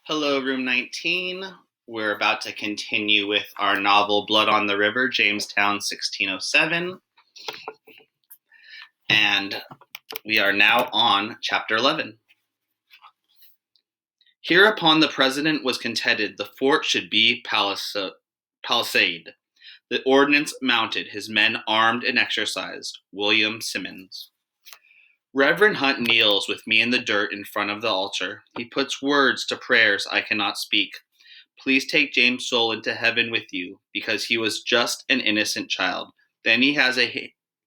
Hello, Room 19. We're about to continue with our novel Blood on the River, Jamestown, 1607. And we are now on Chapter 11. Hereupon the President was contented the fort should be palisade. The ordnance mounted, his men armed and exercised. William Simmons. Reverend Hunt kneels with me in the dirt in front of the altar. He puts words to prayers I cannot speak. Please take James' soul into heaven with you, because he was just an innocent child. Then he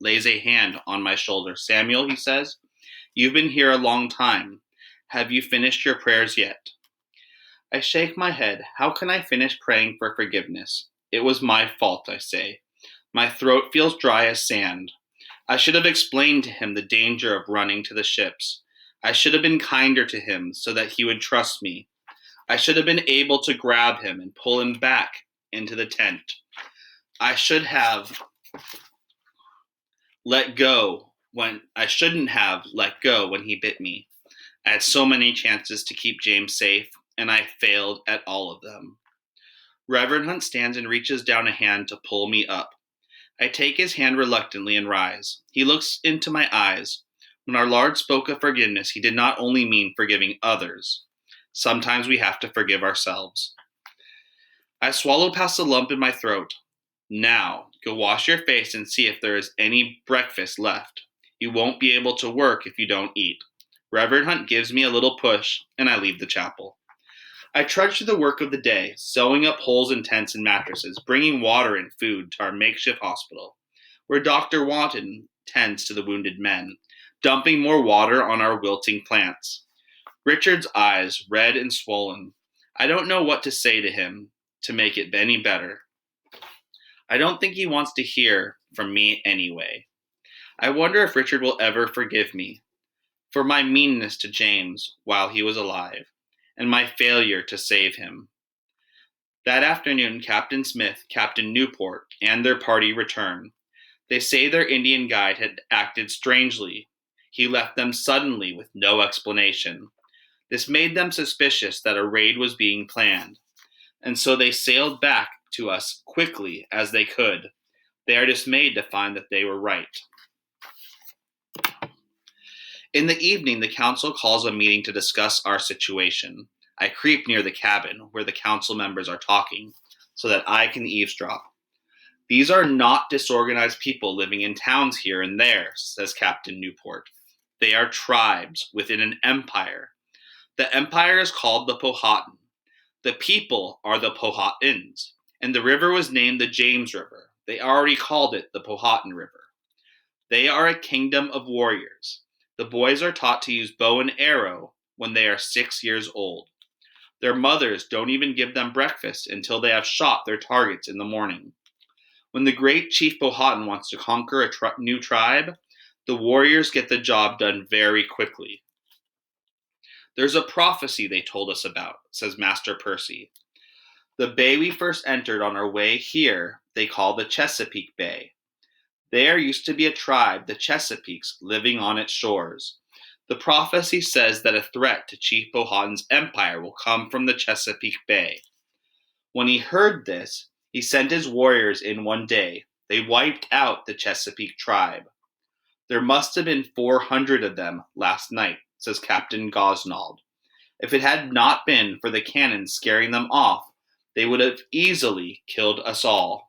lays a hand on my shoulder. Samuel, he says, you've been here a long time. Have you finished your prayers yet? I shake my head. How can I finish praying for forgiveness? It was my fault, I say. My throat feels dry as sand. I should have explained to him the danger of running to the ships. I should have been kinder to him so that he would trust me. I should have been able to grab him and pull him back into the tent. I should have let go when I shouldn't have let go when he bit me. I had so many chances to keep James safe, and I failed at all of them. Reverend Hunt stands and reaches down a hand to pull me up. I take his hand reluctantly and rise. He looks into my eyes. When our Lord spoke of forgiveness, he did not only mean forgiving others. Sometimes we have to forgive ourselves. I swallow past the lump in my throat. Now, go wash your face and see if there is any breakfast left. You won't be able to work if you don't eat. Reverend Hunt gives me a little push, and I leave the chapel. I trudge through the work of the day, sewing up holes in tents and mattresses, bringing water and food to our makeshift hospital, where Dr. Wanton tends to the wounded men, dumping more water on our wilting plants. Richard's eyes, red and swollen. I don't know what to say to him to make it any better. I don't think he wants to hear from me anyway. I wonder if Richard will ever forgive me for my meanness to James while he was alive, and my failure to save him. That afternoon, Captain Smith, Captain Newport, and their party return. They say their Indian guide had acted strangely. He left them suddenly with no explanation. This made them suspicious that a raid was being planned, and so they sailed back to us quickly as they could. They are dismayed to find that they were right. In the evening, the council calls a meeting to discuss our situation. I creep near the cabin where the council members are talking so that I can eavesdrop. These are not disorganized people living in towns here and there, says Captain Newport. They are tribes within an empire. The empire is called the Powhatan. The people are the Powhatans, and the river was named the James River. They already called it the Powhatan River. They are a kingdom of warriors. The boys are taught to use bow and arrow when they are 6 years old. Their mothers don't even give them breakfast until they have shot their targets in the morning. When the great Chief Powhatan wants to conquer a new tribe, the warriors get the job done very quickly. There's a prophecy they told us about, says Master Percy. The bay we first entered on our way here, they call the Chesapeake Bay. There used to be a tribe, the Chesapeakes, living on its shores. The prophecy says that a threat to Chief Powhatan's empire will come from the Chesapeake Bay. When he heard this, he sent his warriors in one day. They wiped out the Chesapeake tribe. There must have been 400 of them last night, says Captain Gosnold. If it had not been for the cannon scaring them off, they would have easily killed us all.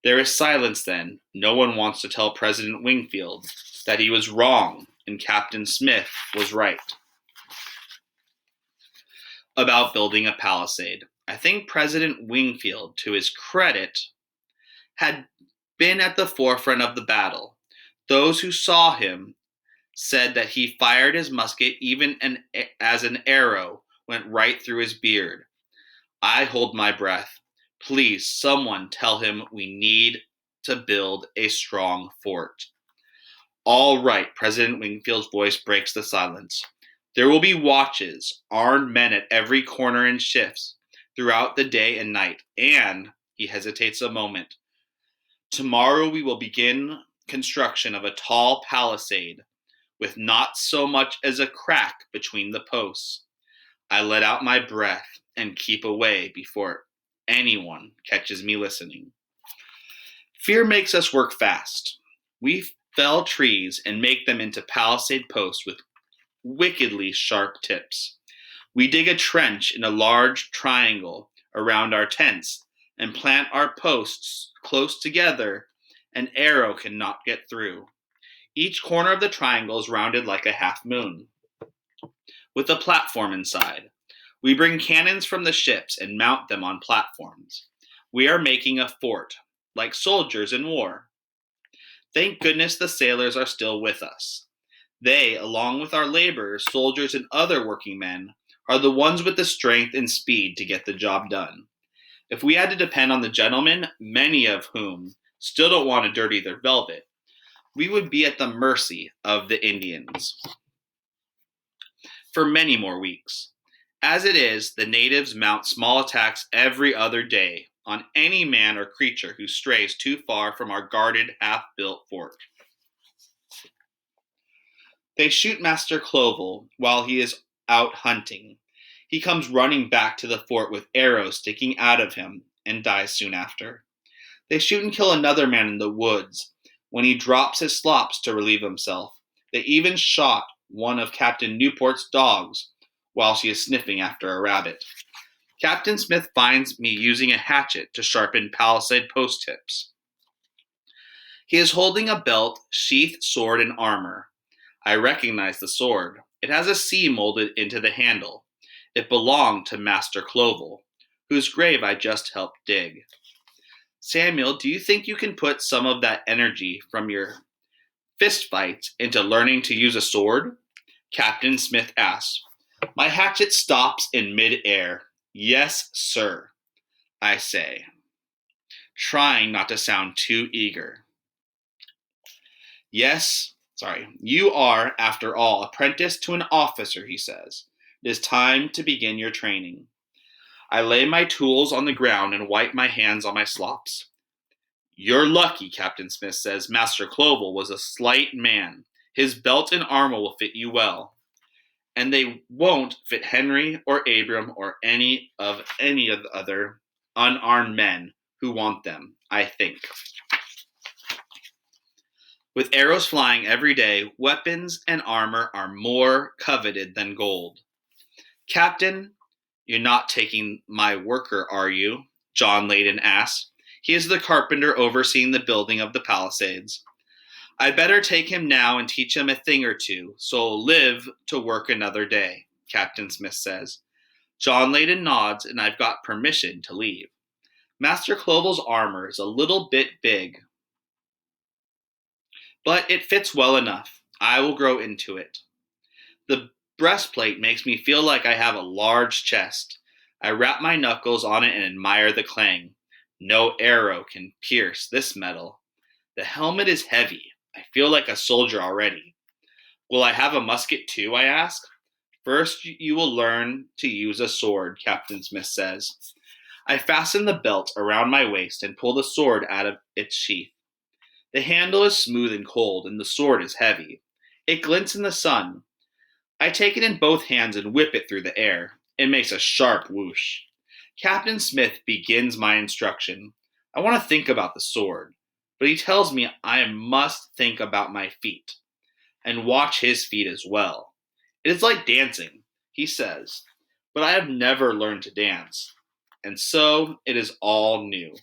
There is silence then. No one wants to tell President Wingfield that he was wrong and Captain Smith was right about building a palisade. I think President Wingfield, to his credit, had been at the forefront of the battle. Those who saw him said that he fired his musket even as an arrow went right through his beard. I hold my breath. Please, someone tell him we need to build a strong fort. All right, President Wingfield's voice breaks the silence. There will be watches, armed men at every corner and shifts throughout the day and night. And, he hesitates a moment, tomorrow we will begin construction of a tall palisade with not so much as a crack between the posts. I let out my breath and keep away before anyone catches me listening. Fear makes us work fast. We fell trees and make them into palisade posts with wickedly sharp tips. We dig a trench in a large triangle around our tents and plant our posts close together. An arrow cannot get through. Each corner of the triangle is rounded like a half moon, with a platform inside. We bring cannons from the ships and mount them on platforms. We are making a fort, like soldiers in war. Thank goodness the sailors are still with us. They, along with our laborers, soldiers, and other working men, are the ones with the strength and speed to get the job done. If we had to depend on the gentlemen, many of whom still don't want to dirty their velvet, we would be at the mercy of the Indians for many more weeks. As it is, the natives mount small attacks every other day on any man or creature who strays too far from our guarded, half-built fort. They shoot Master Clovel while he is out hunting. He comes running back to the fort with arrows sticking out of him and dies soon after. They shoot and kill another man in the woods when he drops his slops to relieve himself. They even shot one of Captain Newport's dogs while she is sniffing after a rabbit. Captain Smith finds me using a hatchet to sharpen palisade post tips. He is holding a belt, sheathed sword, and armor. I recognize the sword. It has a C molded into the handle. It belonged to Master Clovel, whose grave I just helped dig. Samuel, do you think you can put some of that energy from your fist fights into learning to use a sword? Captain Smith asks. My hatchet stops in mid-air. Yes, sir, I say, trying not to sound too eager. You are, after all, apprenticed to an officer, he says. It is time to begin your training. I lay my tools on the ground and wipe my hands on my slops. You're lucky, Captain Smith says. Master Clovel was a slight man. His belt and armor will fit you well. And they won't fit Henry or Abram or any of the other unarmed men who want them, I think. With arrows flying every day, weapons and armor are more coveted than gold. Captain, you're not taking my worker, are you? John Layden asked. He is the carpenter overseeing the building of the palisades. I'd better take him now and teach him a thing or two, so he'll live to work another day, Captain Smith says. John Layden nods, and I've got permission to leave. Master Clovel's armor is a little bit big, but it fits well enough. I will grow into it. The breastplate makes me feel like I have a large chest. I rap my knuckles on it and admire the clang. No arrow can pierce this metal. The helmet is heavy. I feel like a soldier already. Will I have a musket too, I ask. First, you will learn to use a sword, Captain Smith says. I fasten the belt around my waist and pull the sword out of its sheath. The handle is smooth and cold, and the sword is heavy. It glints in the sun. I take it in both hands and whip it through the air. It makes a sharp whoosh. Captain Smith begins my instruction. I want to think about the sword, but he tells me I must think about my feet and watch his feet as well. It is like dancing, he says, but I have never learned to dance, and so it is all new.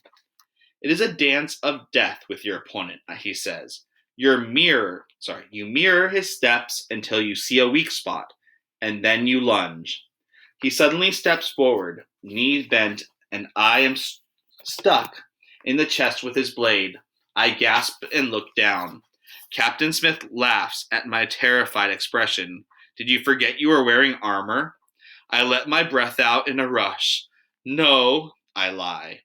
It is a dance of death with your opponent, he says. You mirror his steps until you see a weak spot, and then you lunge. He suddenly steps forward, knees bent, and I am stuck in the chest with his blade. I gasp and look down. Captain Smith laughs at my terrified expression. Did you forget you were wearing armor? I let my breath out in a rush. No, I lie.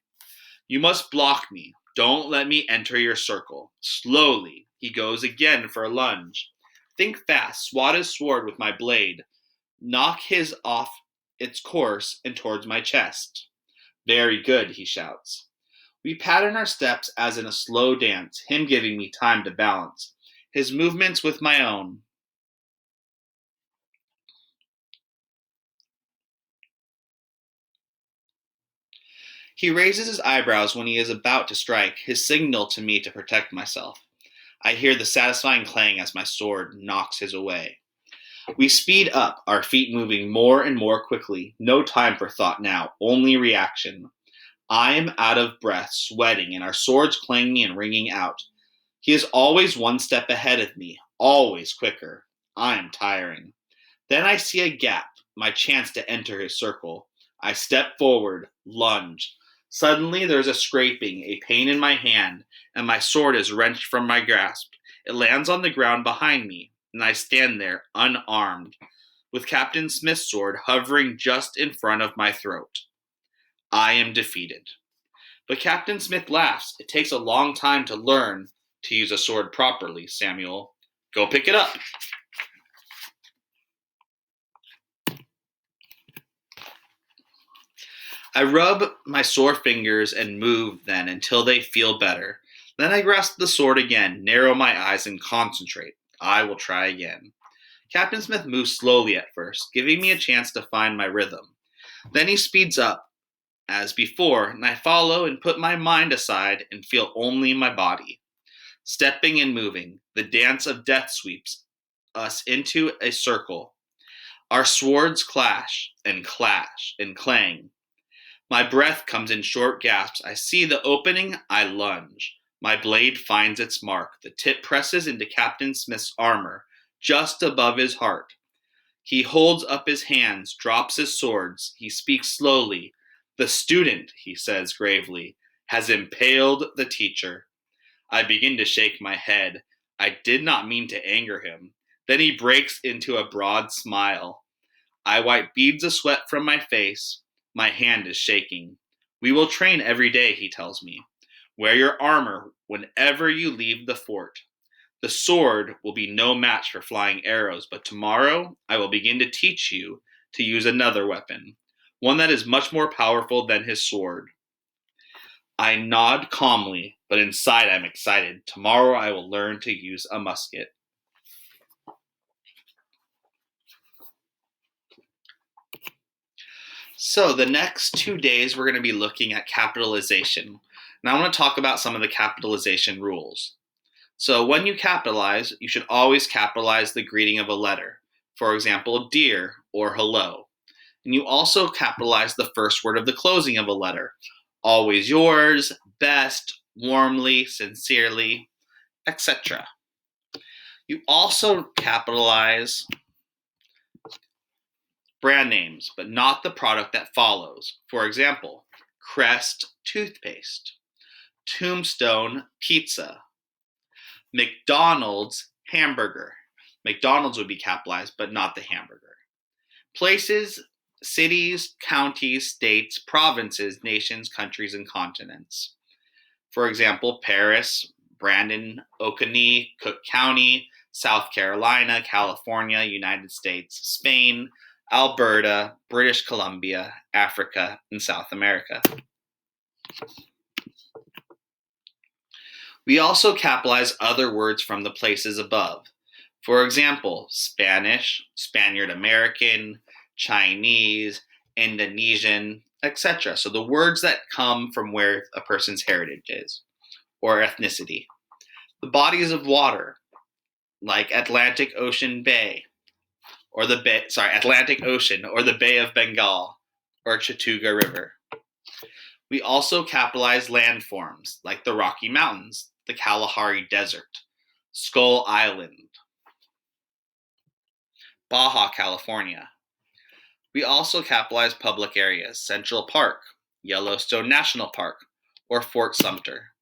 You must block me. Don't let me enter your circle. Slowly, he goes again for a lunge. Think fast. Swat his sword with my blade. Knock his off its course and towards my chest. Very good, he shouts. We pattern our steps as in a slow dance, him giving me time to balance his movements with my own. He raises his eyebrows when he is about to strike, his signal to me to protect myself. I hear the satisfying clang as my sword knocks his away. We speed up, our feet moving more and more quickly. No time for thought now, only reaction. I am out of breath, sweating, and our swords clanging and ringing out. He is always one step ahead of me, always quicker. I am tiring. Then I see a gap, my chance to enter his circle. I step forward, lunge. Suddenly there is a scraping, a pain in my hand, and my sword is wrenched from my grasp. It lands on the ground behind me, and I stand there, unarmed, with Captain Smith's sword hovering just in front of my throat. I am defeated. But Captain Smith laughs. It takes a long time to learn to use a sword properly, Samuel. Go pick it up. I rub my sore fingers and move then until they feel better. Then I grasp the sword again, narrow my eyes, and concentrate. I will try again. Captain Smith moves slowly at first, giving me a chance to find my rhythm. Then he speeds up, as before, and I follow and put my mind aside and feel only my body. Stepping and moving, the dance of death sweeps us into a circle. Our swords clash and clang. My breath comes in short gasps. I see the opening, I lunge. My blade finds its mark. The tip presses into Captain Smith's armor, just above his heart. He holds up his hands, drops his swords. He speaks slowly. The student, he says gravely, has impaled the teacher. I begin to shake my head. I did not mean to anger him. Then he breaks into a broad smile. I wipe beads of sweat from my face. My hand is shaking. We will train every day, he tells me. Wear your armor whenever you leave the fort. The sword will be no match for flying arrows, but tomorrow I will begin to teach you to use another weapon, one that is much more powerful than his sword. I nod calmly, but inside I'm excited. Tomorrow I will learn to use a musket. So the next 2 days we're going to be looking at capitalization. Now I want to talk about some of the capitalization rules. So when you capitalize, you should always capitalize the greeting of a letter. For example, dear or hello. And you also capitalize the first word of the closing of a letter. Always yours, best, warmly, sincerely, etc. You also capitalize brand names, but not the product that follows. For example, Crest toothpaste, Tombstone pizza, McDonald's hamburger. McDonald's would be capitalized, but not the hamburger. Places, cities, counties, states, provinces, nations, countries, and continents. For example, Paris, Brandon, Oconee, Cook County, South Carolina, California, United States, Spain, Alberta, British Columbia, Africa, and South America. We also capitalize other words from the places above. For example, Spanish, Spaniard American, Chinese, Indonesian, etc. So the words that come from where a person's heritage is or ethnicity. The bodies of water, like Atlantic Ocean or the Bay of Bengal or Chattooga River. We also capitalize landforms like the Rocky Mountains, the Kalahari Desert, Skull Island, Baja California. We also capitalize public areas, Central Park, Yellowstone National Park, or Fort Sumter.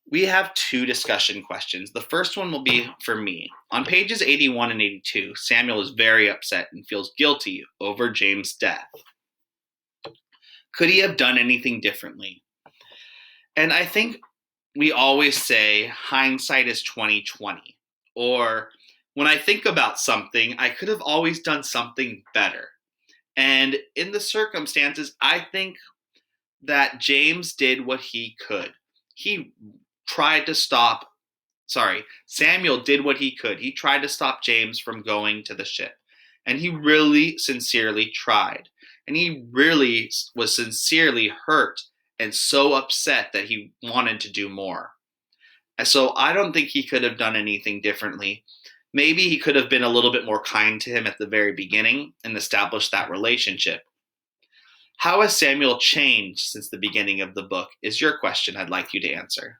We have 2 discussion questions. The first one will be for me. On pages 81 and 82, Samuel is very upset and feels guilty over James' death. Could he have done anything differently? And I think we always say hindsight is 20/20. Or when I think about something, I could have always done something better. And in the circumstances, I think that James did what he could. Samuel did what he could. He tried to stop James from going to the ship. And he really sincerely tried. and he really was sincerely hurt and so upset that he wanted to do more. And so I don't think he could have done anything differently. Maybe he could have been a little bit more kind to him at the very beginning and established that relationship. How has Samuel changed since the beginning of the book is your question I'd like you to answer.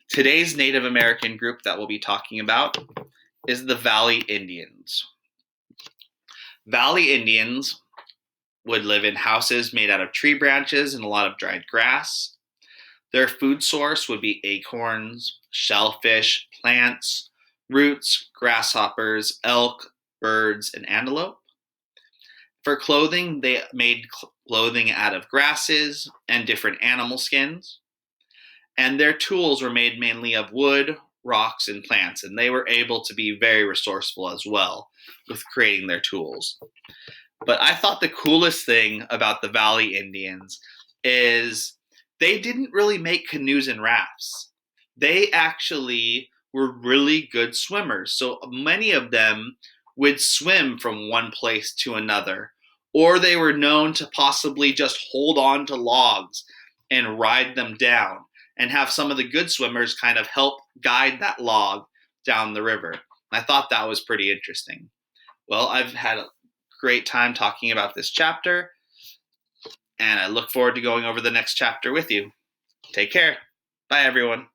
Today's Native American group that we'll be talking about is the Valley Indians. Valley Indians would live in houses made out of tree branches and a lot of dried grass. Their food source would be acorns, shellfish, plants, roots, grasshoppers, elk, birds, and antelope. For clothing, they made clothing out of grasses and different animal skins. And their tools were made mainly of wood, rocks, and plants. And they were able to be very resourceful as well with creating their tools. But I thought the coolest thing about the Valley Indians is they didn't really make canoes and rafts. They actually were really good swimmers. So many of them would swim from one place to another, or they were known to possibly just hold on to logs and ride them down and have some of the good swimmers kind of help guide that log down the river. I thought that was pretty interesting. Well, I've had a great time talking about this chapter, and I look forward to going over the next chapter with you. Take care. Bye, everyone.